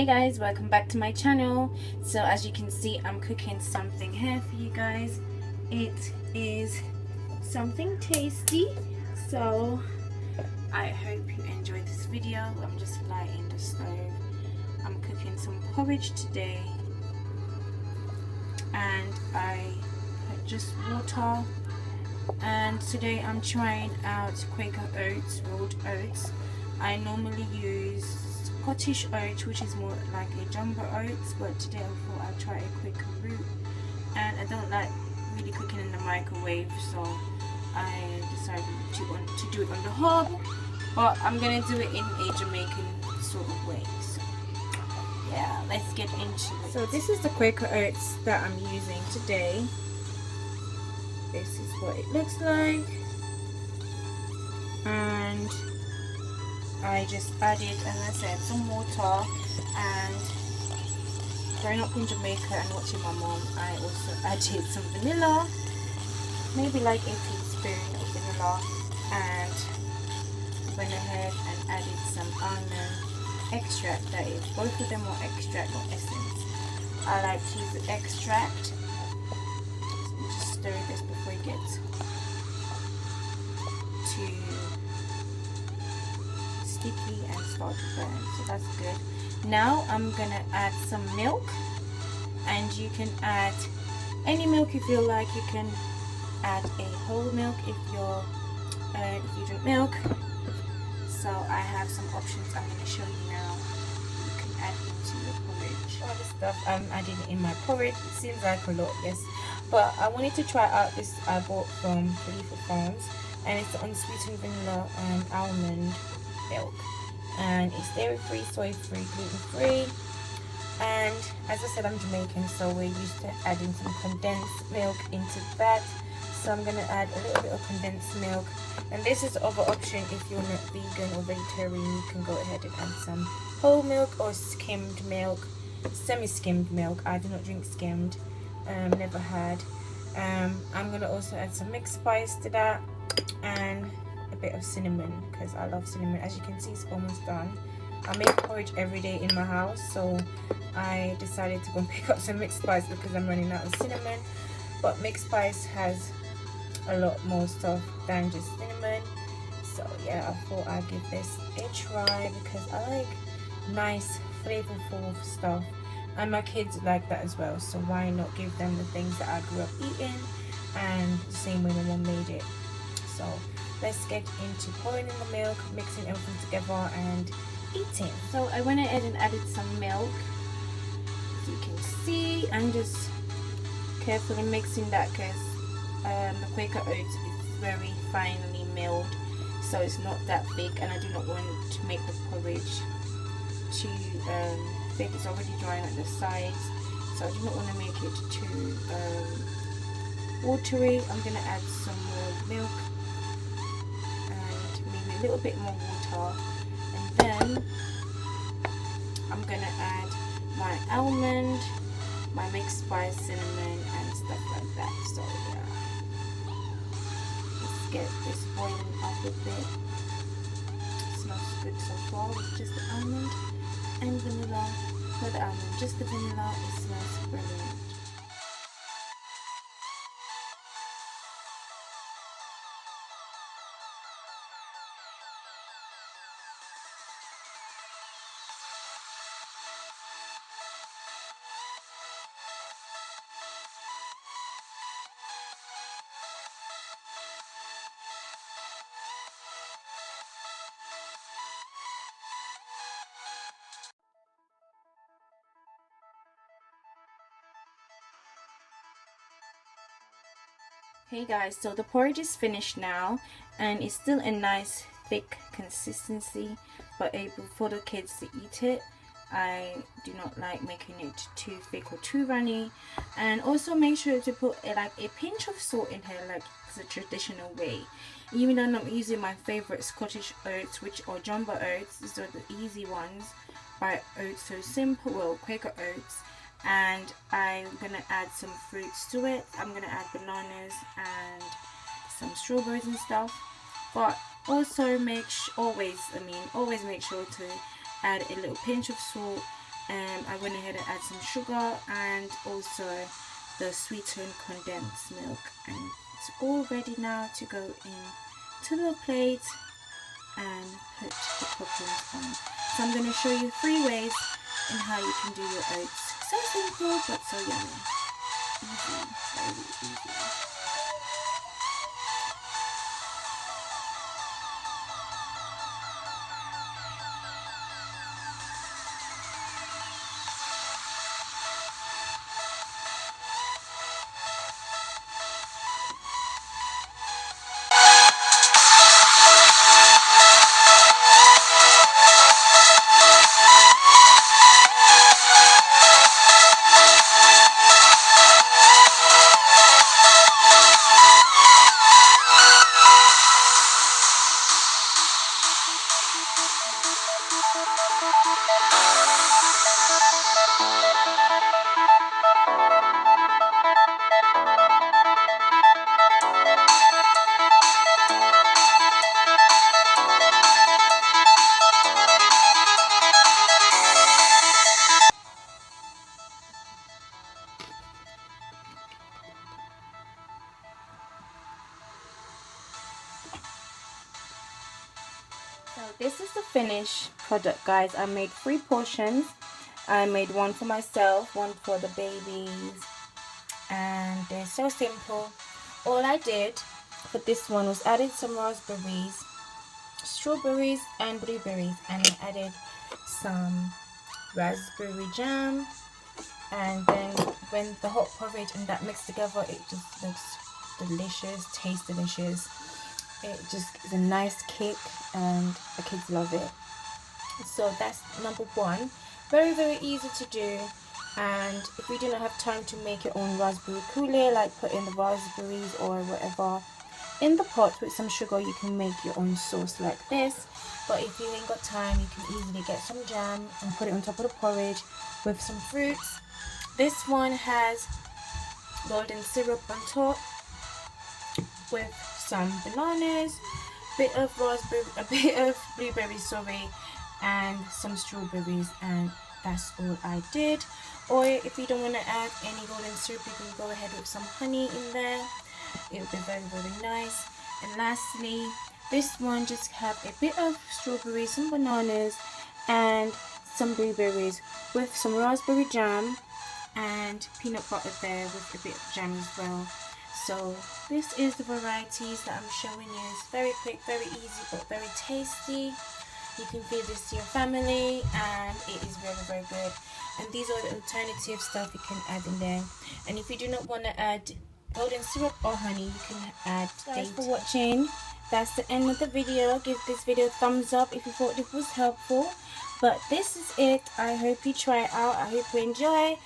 Hey guys, welcome back to my channel. So as you can see, I'm cooking something here for you guys. It is something tasty, so I hope you enjoyed this video. I'm just lighting the stove. I'm cooking some porridge today, and I put just water. And today I'm trying out Quaker oats, rolled oats. I normally use Scottish oats, which is more like a jumbo oats, but today I thought I'd try a Quaker root, and I don't like really cooking in the microwave, so I decided to do it on the hob, but I'm gonna do it in a Jamaican sort of way. So yeah, let's get into it. So this is the Quaker oats that I'm using today. This is what it looks like, and I just added, as I said, some water. And growing up in Jamaica and watching my mom, I also added some vanilla, maybe like a teaspoon of vanilla, and went ahead and added some almond extract. That is, both of them are extract, not essence. I like to use the extract. Just stir this before it gets too sticky and start to burn, so that's good. Now I'm gonna add some milk, and you can add any milk you feel like. You can add a whole milk if you drink milk. So I have some options I'm going to show you now. You can add into your porridge. All the stuff I'm adding in my porridge. It seems like a lot, yes, but I wanted to try out this I bought from Khalifa Farms, and it's the unsweetened vanilla and almond milk, and it's dairy free, soy free, gluten free. And as I said, I'm Jamaican, so we're used to adding some condensed milk into that, so I'm going to add a little bit of condensed milk. And this is the other option. If you're not vegan or vegetarian, you can go ahead and add some whole milk or skimmed milk, semi-skimmed milk. I do not drink skimmed, never had. I'm going to also add some mixed spice to that, and a bit of cinnamon, because I love cinnamon. As you can see, it's almost done. I make porridge every day in my house, so I decided to go and pick up some mixed spice because I'm running out of cinnamon. But mixed spice has a lot more stuff than just cinnamon, so yeah, I thought I'd give this a try because I like nice flavorful stuff, and my kids like that as well, so why not give them the things that I grew up eating, and the same way my mom made it. So let's get into pouring in the milk, mixing everything together and eating. So I went ahead and added some milk, as you can see. I'm just carefully mixing that because the Quaker oats is very finely milled, so it's not that thick, and I do not want to make the porridge too thick. It's already drying at the sides, so I do not want to make it too watery. I'm going to add some more milk and maybe a little bit more water, and then I'm going to add my almond, my mixed spice, cinnamon and stuff like that. So yeah, let's get this boiling up a bit. It smells good so far with just the almond and vanilla. Not the almond, just the vanilla. It smells brilliant. Hey guys, so the porridge is finished now, and it's still a nice thick consistency, but able for the kids to eat it. I do not like making it too thick or too runny. And also make sure to put like a pinch of salt in here, like the traditional way. Even though I'm not using my favorite Scottish oats, which are jumbo oats, these are the easy ones by Oats So Simple, well, Quaker oats. And I'm gonna add some fruits to it. I'm gonna add bananas and some strawberries and stuff, but also always make sure to add a little pinch of salt I went ahead and add some sugar and also the sweetened condensed milk, and it's all ready now to go into the plate and put the toppings on. So I'm going to show you 3 ways in how you can do your oats. So simple but so yummy. Easy, very easy. So this is the finished product, guys. I made 3 portions. I made one for myself, one for the babies, and they're so simple. All I did for this one was added some raspberries, strawberries and blueberries, and I added some raspberry jam, and then when the hot porridge and that mixed together, it just looks delicious, tastes delicious. It just is a nice kick and the kids love it. So that's number 1. Very, very easy to do. And if you do not have time to make your own raspberry coulis, like put in the raspberries or whatever in the pot with some sugar, you can make your own sauce like this. But if you ain't got time, you can easily get some jam and put it on top of the porridge with some fruits. This one has golden syrup on top with some bananas, bit of raspberry, a bit of blueberry, sorry, and some strawberries, and that's all I did. Or if you don't want to add any golden syrup, you can go ahead with some honey in there. It will be very, very nice. And lastly, this one just have a bit of strawberries, some bananas, and some blueberries with some raspberry jam and peanut butter there with a bit of jam as well. So this is the varieties that I'm showing you. It's very quick, very easy, but very tasty. You can feed this to your family and it is very, very good. And these are the alternative stuff you can add in there. And if you do not want to add golden syrup or honey, you can add date. Thanks for watching. That's the end of the video. Give this video a thumbs up if you thought it was helpful. But this is it. I hope you try it out. I hope you enjoy.